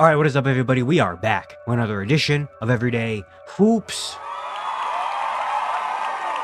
All right, what is up, everybody? We are back with another edition of Everyday Hoops.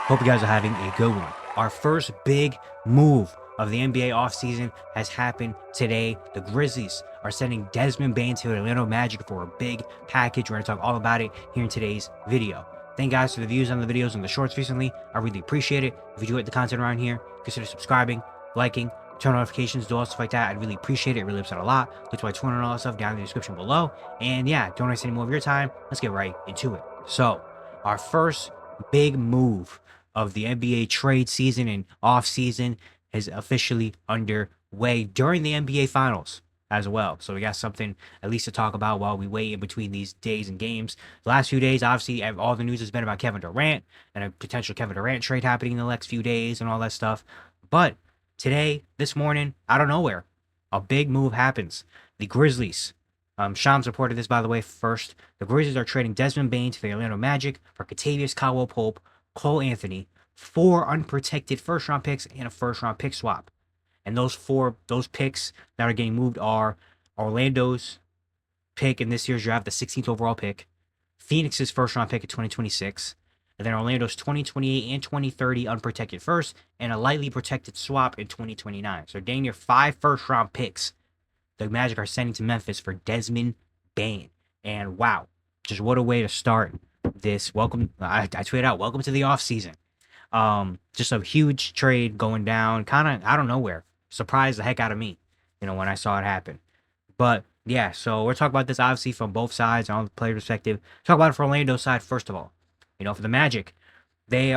Hope you guys are having a good one. Our first big move of the NBA offseason has happened today. The Grizzlies are sending Desmond Bane to the Orlando Magic for a big package. We're going to talk all about it here in today's video. Thank you guys for the views on the videos and the shorts recently. I really appreciate it. If you do like the content around here, consider subscribing, liking, turn notifications, do all stuff like that. I'd really appreciate it. It really helps out a lot. That's why Twitter and all that stuff down in the description below. And yeah, don't waste any more of your time. Let's get right into it. So, our first big move of the NBA trade season and off season is officially underway during the NBA Finals as well. So we got something at least to talk about while we wait in between these days and games. The last few days, obviously, all the news has been about Kevin Durant and a potential Kevin Durant trade happening in the next few days and all that stuff. But today, this morning, out of nowhere, a big move happens. The Grizzlies. Shams reported this, by the way, first. The Grizzlies are trading Desmond Bane to the Orlando Magic for Kentavious Caldwell-Pope, Cole Anthony, 4 unprotected first-round picks, and a first-round pick swap. And those picks that are getting moved are Orlando's pick in this year's draft, the 16th overall pick, Phoenix's first-round pick in 2026, and then Orlando's 2028 and 2030 unprotected first, and a lightly protected swap in 2029. So dang near 5 first-round picks the Magic are sending to Memphis for Desmond Bane. And wow, just what a way to start this. Welcome, I tweeted out, welcome to the offseason. Just a huge trade going down, kind of out of nowhere. Surprised the heck out of me, when I saw it happen. But yeah, so we're talking about this obviously from both sides, on the player perspective. Talk about it from Orlando's side first of all. For the Magic, they're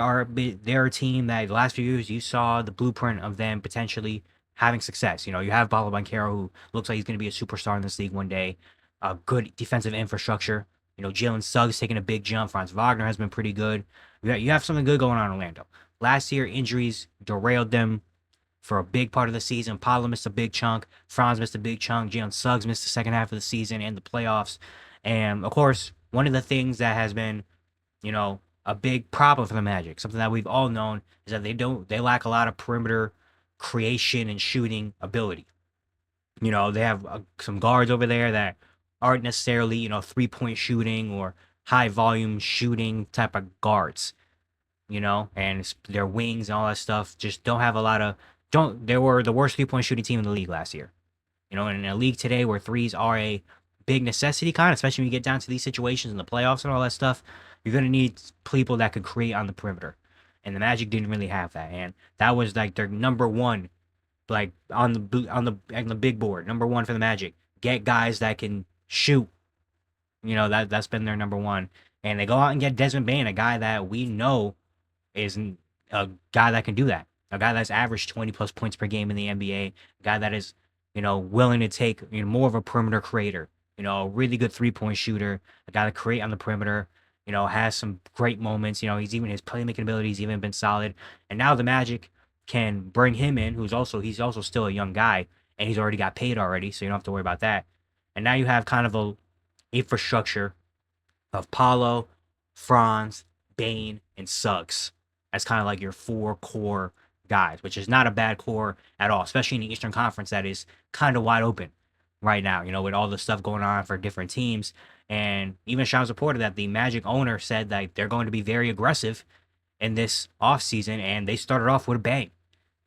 a team that the last few years you saw the blueprint of them potentially having success. You have Paolo Banchero, who looks like he's going to be a superstar in this league one day. A good defensive infrastructure. Jalen Suggs taking a big jump. Franz Wagner has been pretty good. You have something good going on in Orlando. Last year, injuries derailed them for a big part of the season. Paolo missed a big chunk. Franz missed a big chunk. Jalen Suggs missed the second half of the season and the playoffs. And, of course, one of the things that has been, a big problem for the Magic, something that we've all known, is that they lack a lot of perimeter creation and shooting ability. They have some guards over there that aren't necessarily, 3-point shooting or high volume shooting type of guards, and their wings and all that stuff just don't have a lot of, they were the worst 3-point shooting team in the league last year. And in a league today where threes are a big necessity especially when you get down to these situations in the playoffs and all that stuff, you're going to need people that could create on the perimeter. And the Magic didn't really have that. And that was like their number one, like on the big board, number one for the Magic. Get guys that can shoot. That's been their number one. And they go out and get Desmond Bane, a guy that we know is a guy that can do that. A guy that's averaged 20 plus points per game in the NBA. A guy that is, willing to take more of a perimeter creator. A really good 3-point shooter. A guy to create on the perimeter. Has some great moments. His playmaking ability's even been solid. And now the Magic can bring him in, he's also still a young guy, and he's already got paid already, so you don't have to worry about that. And now you have kind of a infrastructure of Paolo, Franz, Bane, and Suggs as kind of like your 4 core guys, which is not a bad core at all, especially in the Eastern Conference that is kind of wide open right now, with all the stuff going on for different teams. And even Shams reported that the Magic owner said that they're going to be very aggressive in this offseason, and they started off with a bang.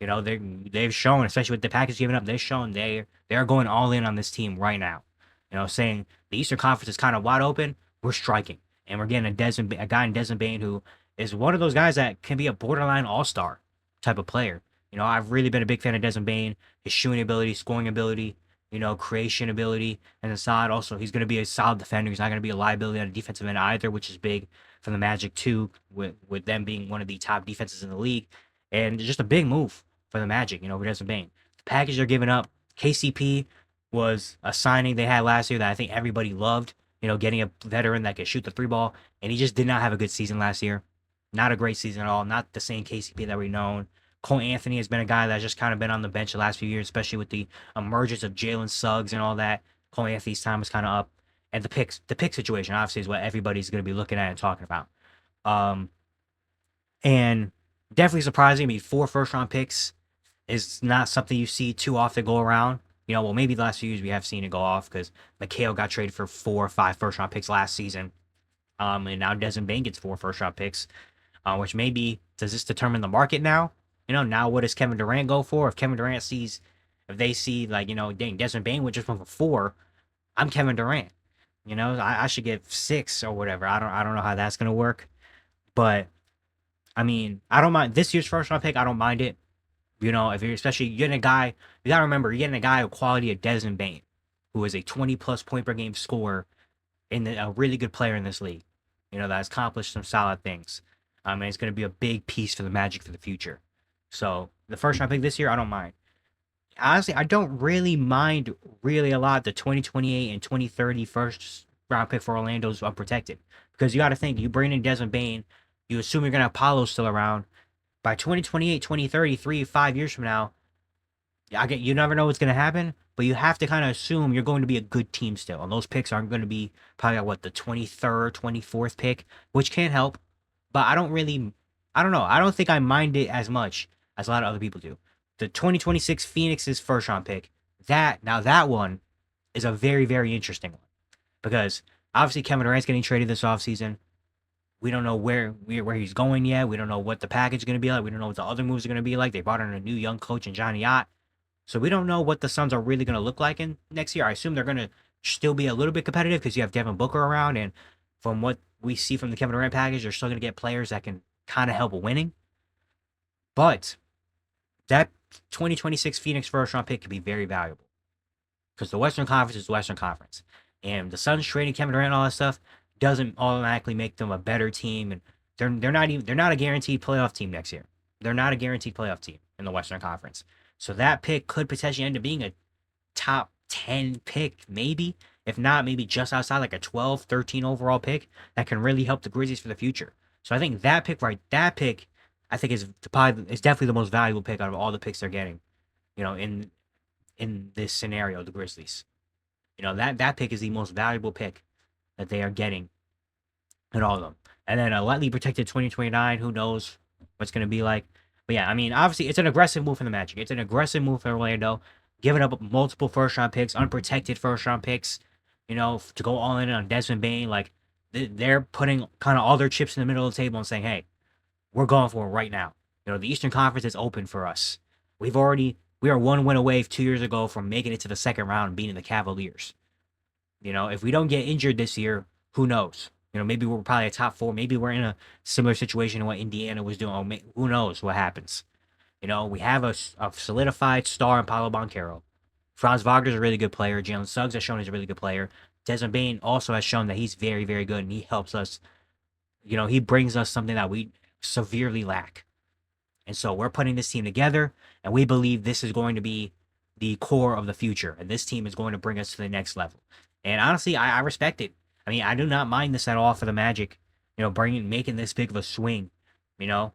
They've shown, especially with the package given up, they've shown they are going all in on this team right now. Saying the Eastern Conference is kind of wide open, we're striking. And we're getting a guy in Desmond Bane who is one of those guys that can be a borderline all-star type of player. I've really been a big fan of Desmond Bane, his shooting ability, scoring ability, creation ability, and aside also he's going to be a solid defender. He's not going to be a liability on the defensive end either, which is big for the Magic too, with them being one of the top defenses in the league. And just a big move for the Magic, for Desmond Bane. The package they're giving up, KCP was a signing they had last year that I think everybody loved, getting a veteran that could shoot the 3 ball, and he just did not have a good season last year. Not a great season at all, not the same KCP that we've known. Cole Anthony has been a guy that's just kind of been on the bench the last few years, especially with the emergence of Jalen Suggs and all that. Cole Anthony's time was kind of up. And the pick situation, obviously, is what everybody's going to be looking at and talking about. And definitely surprising. 4 first-round picks is not something you see too often go around. Well, maybe the last few years we have seen it go off because McHale got traded for 4 or 5 first-round picks last season. And now Desmond Bane gets 4 first-round picks, which maybe does this determine the market now? Now what does Kevin Durant go for? If they see like, dang, Desmond Bane would just went for 4, I'm Kevin Durant. I should get 6 or whatever. I don't know how that's gonna work, but I mean, I don't mind this year's first round pick. I don't mind it. If you're especially getting a guy, you gotta remember you're getting a guy of quality of Desmond Bane, who is a 20+ point per game scorer and a really good player in this league. That has accomplished some solid things. And it's going to be a big piece for the Magic for the future. So the first round pick this year, I don't mind. Honestly, I don't really mind really a lot the 2028 and 2030 first round pick for Orlando's unprotected. Because you got to think, you bring in Desmond Bane, you assume you're going to have Paulo still around. By 2028, 2030, 5 years from now, you never know what's going to happen, but you have to kind of assume you're going to be a good team still. And those picks aren't going to be probably at the 23rd, 24th pick, which can't help. But I don't know. I don't think I mind it as much as a lot of other people do. The 2026 Phoenix's first round pick, that one is a very, very interesting one. Because obviously Kevin Durant's getting traded this offseason. We don't know where he's going yet. We don't know what the package is going to be like. We don't know what the other moves are going to be like. They brought in a new young coach in Johnny Ott. So we don't know what the Suns are really going to look like in next year. I assume they're going to still be a little bit competitive because you have Devin Booker around. And from what we see from the Kevin Durant package, they're still going to get players that can kind of help with winning. But that 2026 Phoenix first round pick could be very valuable because the Western Conference is the Western Conference. And the Suns trading Kevin Durant and all that stuff doesn't automatically make them a better team. And they're not a guaranteed playoff team next year. They're not a guaranteed playoff team in the Western Conference. So that pick could potentially end up being a top 10 pick, maybe. If not, maybe just outside, like a 12, 13 overall pick that can really help the Grizzlies for the future. So I think that pick, I think is definitely the most valuable pick out of all the picks they're getting, in this scenario, the Grizzlies. That pick is the most valuable pick that they are getting in all of them. And then a lightly protected 2029, who knows what's going to be like. But yeah, I mean, obviously, it's an aggressive move for the Magic. It's an aggressive move for Orlando, giving up multiple first-round picks, unprotected first-round picks, to go all in on Desmond Bane. Like, they're putting kind of all their chips in the middle of the table and saying, hey, we're going for it right now. The Eastern Conference is open for us. We are 1 win away 2 years ago from making it to the second round and beating the Cavaliers. If we don't get injured this year, who knows? Maybe we're probably a top 4. Maybe we're in a similar situation to what Indiana was doing. Who knows what happens? We have a solidified star in Paolo Banchero. Franz Wagner's a really good player. Jalen Suggs has shown he's a really good player. Desmond Bane also has shown that he's very, very good, and he helps us. He brings us something that we severely lack. And so we're putting this team together, and we believe this is going to be the core of the future, and this team is going to bring us to the next level. And honestly, I respect it. I mean, I do not mind this at all for the Magic, making this big of a swing, and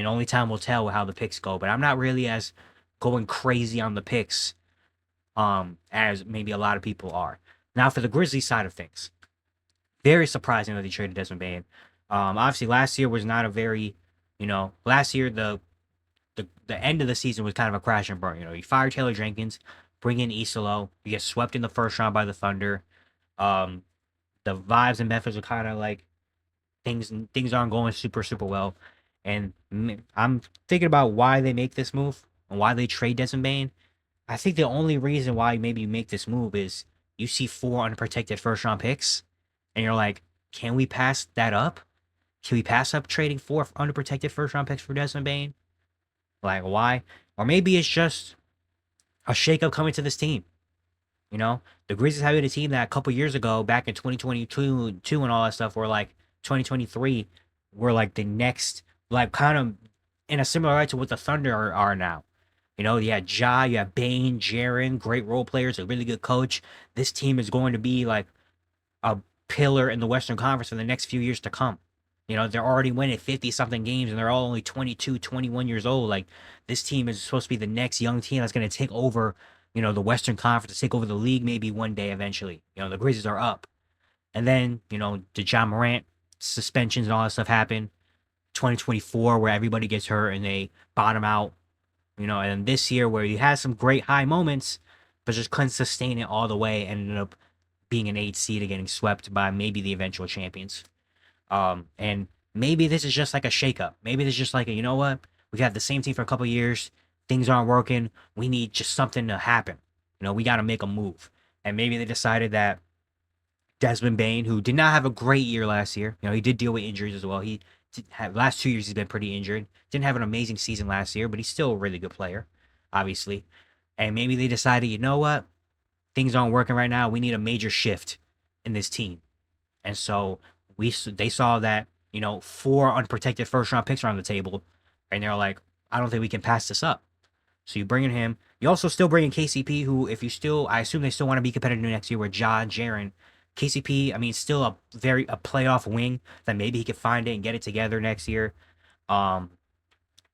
only time will tell how the picks go. But I'm not really as going crazy on the picks as maybe a lot of people are. Now, for the Grizzlies side of things, very surprising that they traded Desmond Bane. Obviously, last year was not a very, last year the end of the season was kind of a crash and burn. You fire Taylor Jenkins, bring in Isolo, you get swept in the first round by the Thunder. The vibes in Memphis are kind of like things aren't going super, super well. And I'm thinking about why they make this move and why they trade Desmond Bane. I think the only reason why maybe you make this move is you see 4 unprotected first round picks and you're like, can we pass that up? Can we pass up trading 4 unprotected first round picks for Desmond Bane? Like, why? Or maybe it's just a shakeup coming to this team. The Grizzlies have been a team that a couple years ago, back in 2022 and all that stuff, were like 2023, were like the next, like kind of in a similar light to what the Thunder are now. You had Ja, you have Bane, Jaren, great role players, a really good coach. This team is going to be like a pillar in the Western Conference for the next few years to come. They're already winning 50-something games, and they're all only 22, 21 years old. Like, this team is supposed to be the next young team that's going to take over, the Western Conference, to take over the league maybe one day eventually. The Grizzlies are up. And then, the Ja Morant suspensions and all that stuff happen. 2024, where everybody gets hurt and they bottom out. And then this year, where you had some great high moments, but just couldn't sustain it all the way and ended up being an 8 seed and getting swept by maybe the eventual champions. And maybe this is just like a shakeup. Maybe this is just like a, you know what? We've had the same team for a couple years. Things aren't working. We need just something to happen. We got to make a move. And maybe they decided that Desmond Bane, who did not have a great year last year, he did deal with injuries as well. He last 2 years he's been pretty injured. Didn't have an amazing season last year, but he's still a really good player, obviously. And maybe they decided, you know what? Things aren't working right now. We need a major shift in this team. And so they saw that, 4 unprotected first round picks are on the table, and they're like, I don't think we can pass this up. So you bring in him. You also still bring in KCP, who, I assume they still want to be competitive next year with Ja, Jaren. KCP, I mean, still a playoff wing that maybe he could find it and get it together next year. And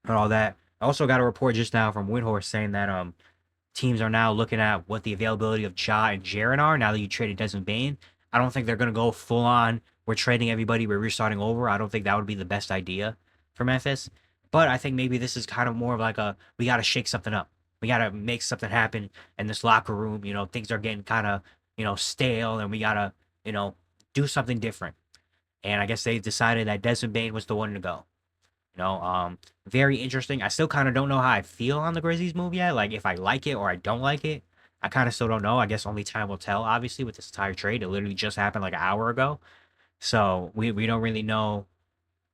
all that. I also got a report just now from Windhorse saying that teams are now looking at what the availability of Ja and Jaren are now that you traded Desmond Bane. I don't think they're going to go full on, we're trading everybody, we're restarting over. I don't think that would be the best idea for Memphis. But I think maybe this is kind of more of like we got to shake something up. We got to make something happen in this locker room. Things are getting kind of, stale, and we got to, do something different. And I guess they decided that Desmond Bane was the one to go. Very interesting. I still kind of don't know how I feel on the Grizzlies move yet. Like, if I like it or I don't like it. I kind of still don't know. I guess only time will tell, obviously, with this entire trade. It literally just happened like an hour ago. So we don't really know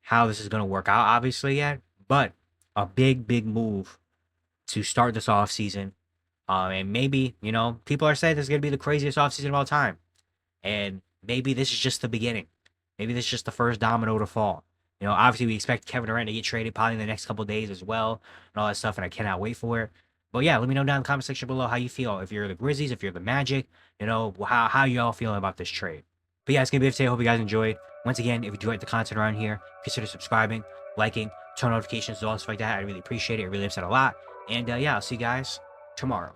how this is going to work out, obviously, yet. But a big, big move to start this offseason. And maybe, people are saying this is going to be the craziest offseason of all time. And maybe this is just the beginning. Maybe this is just the first domino to fall. Obviously, we expect Kevin Durant to get traded probably in the next couple of days as well and all that stuff, and I cannot wait for it. But yeah, let me know down in the comment section below how you feel. If you're the Grizzlies, if you're the Magic, how y'all feeling about this trade. But yeah, it's going to be it today. I hope you guys enjoyed. Once again, if you enjoyed the content around here, consider subscribing, liking, turn notifications, all stuff like that. I really appreciate it. It really helps out a lot. And yeah, I'll see you guys tomorrow.